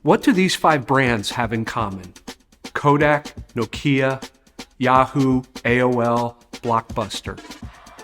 What do these 5 brands have in common? Kodak, Nokia, Yahoo, AOL, Blockbuster.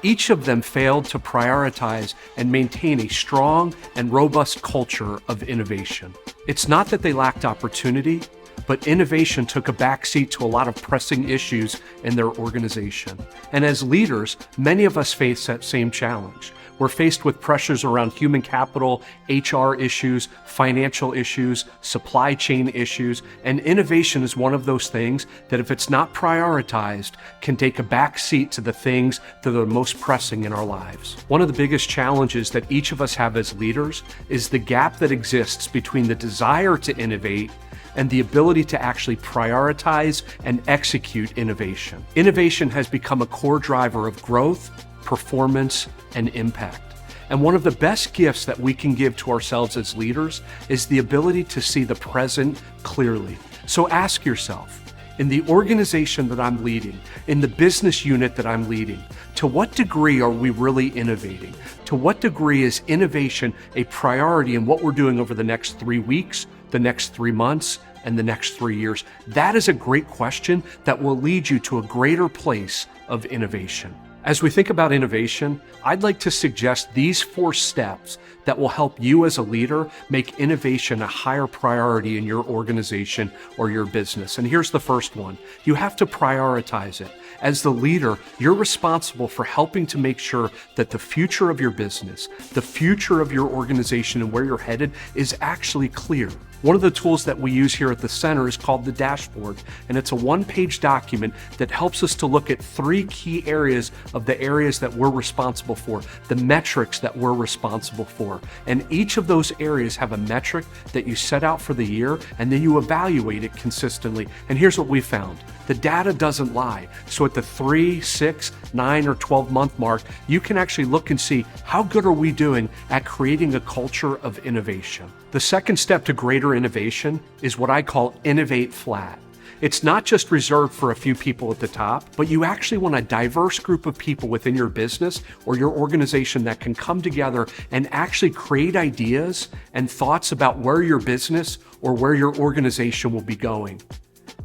Each of them failed to prioritize and maintain a strong and robust culture of innovation. It's not that they lacked opportunity, but innovation took a backseat to a lot of pressing issues in their organization. And as leaders, many of us face that same challenge. We're faced with pressures around human capital, HR issues, financial issues, supply chain issues, and innovation is one of those things that, if it's not prioritized, can take a back seat to the things that are most pressing in our lives. One of the biggest challenges that each of us have as leaders is the gap that exists between the desire to innovate and the ability to actually prioritize and execute innovation. Innovation has become a core driver of growth, performance, and impact. And one of the best gifts that we can give to ourselves as leaders is the ability to see the present clearly. So ask yourself, in the organization that I'm leading, in the business unit that I'm leading, to what degree are we really innovating? To what degree is innovation a priority in what we're doing over the next 3 weeks, the next 3 months, and the next 3 years? That is a great question that will lead you to a greater place of innovation. As we think about innovation, I'd like to suggest these 4 steps that will help you as a leader make innovation a higher priority in your organization or your business. And here's the first one. You have to prioritize it. As the leader, you're responsible for helping to make sure that the future of your business, the future of your organization, and where you're headed is actually clear. One of the tools that we use here at the center is called the dashboard, and it's a 1-page document that helps us to look at 3 key areas of the areas that we're responsible for, the metrics that we're responsible for. And each of those areas have a metric that you set out for the year, and then you evaluate it consistently. And here's what we found. The data doesn't lie. So at the 3, 6, 9, or 12-month mark, you can actually look and see how good are we doing at creating a culture of innovation. The second step to greater innovation is what I call innovate flat. It's not just reserved for a few people at the top, but you actually want a diverse group of people within your business or your organization that can come together and actually create ideas and thoughts about where your business or where your organization will be going.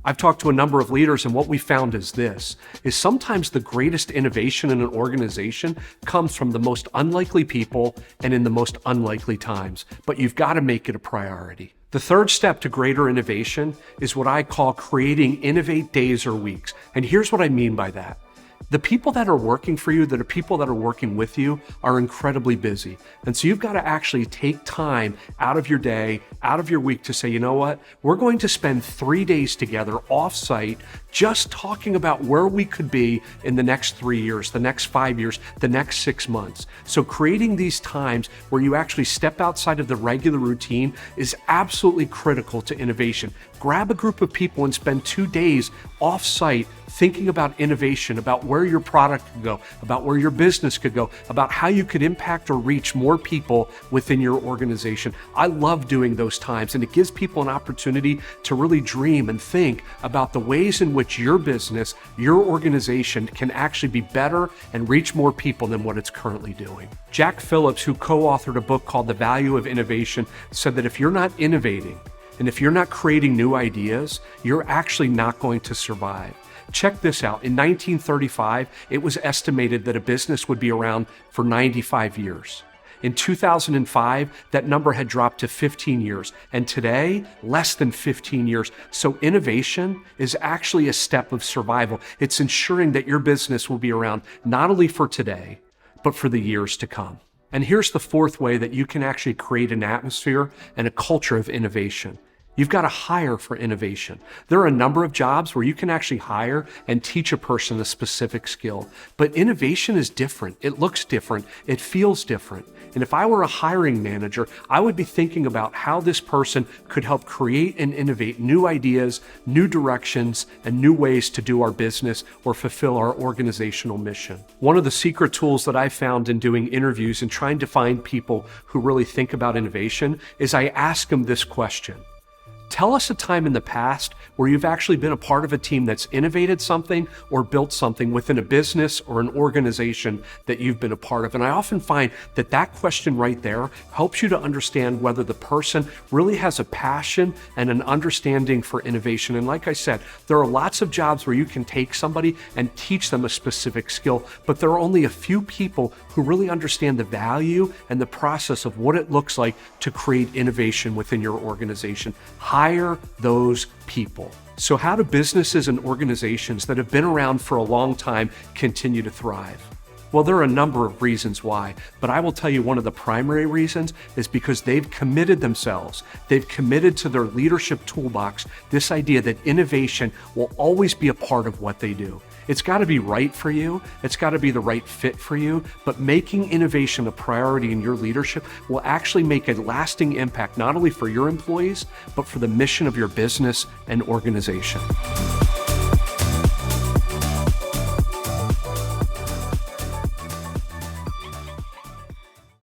I've talked to a number of leaders, and what we found is sometimes the greatest innovation in an organization comes from the most unlikely people and in the most unlikely times, but you've got to make it a priority. The third step to greater innovation is what I call creating innovate days or weeks. And here's what I mean by that. The people that are working for you, the people that are working with you, are incredibly busy. And so you've got to actually take time out of your day, out of your week to say, you know what, we're going to spend 3 days together off-site just talking about where we could be in the next 3 years, the next 5 years, the next 6 months. So creating these times where you actually step outside of the regular routine is absolutely critical to innovation. Grab a group of people and spend 2 days off-site thinking about innovation, about where your product could go, about where your business could go, about how you could impact or reach more people within your organization. I love doing those times, and it gives people an opportunity to really dream and think about the ways in which your business, your organization can actually be better and reach more people than what it's currently doing. Jack Phillips, who co-authored a book called The Value of Innovation, said that if you're not innovating and if you're not creating new ideas, you're actually not going to survive. Check this out. In 1935, it was estimated that a business would be around for 95 years. In 2005, that number had dropped to 15 years, and today, less than 15 years. So innovation is actually a step of survival. It's ensuring that your business will be around not only for today, but for the years to come. And here's the 4th way that you can actually create an atmosphere and a culture of innovation. You've got to hire for innovation. There are a number of jobs where you can actually hire and teach a person a specific skill, but innovation is different. It looks different. It feels different. And if I were a hiring manager, I would be thinking about how this person could help create and innovate new ideas, new directions, and new ways to do our business or fulfill our organizational mission. One of the secret tools that I found in doing interviews and trying to find people who really think about innovation is I ask them this question. Tell us a time in the past where you've actually been a part of a team that's innovated something or built something within a business or an organization that you've been a part of. And I often find that that question right there helps you to understand whether the person really has a passion and an understanding for innovation. And like I said, there are lots of jobs where you can take somebody and teach them a specific skill, but there are only a few people who really understand the value and the process of what it looks like to create innovation within your organization. Hire those people. So how do businesses and organizations that have been around for a long time continue to thrive? Well, there are a number of reasons why, but I will tell you one of the primary reasons is because they've committed themselves. They've committed to their leadership toolbox this idea that innovation will always be a part of what they do. It's got to be right for you. It's got to be the right fit for you. But making innovation a priority in your leadership will actually make a lasting impact, not only for your employees, but for the mission of your business and organization.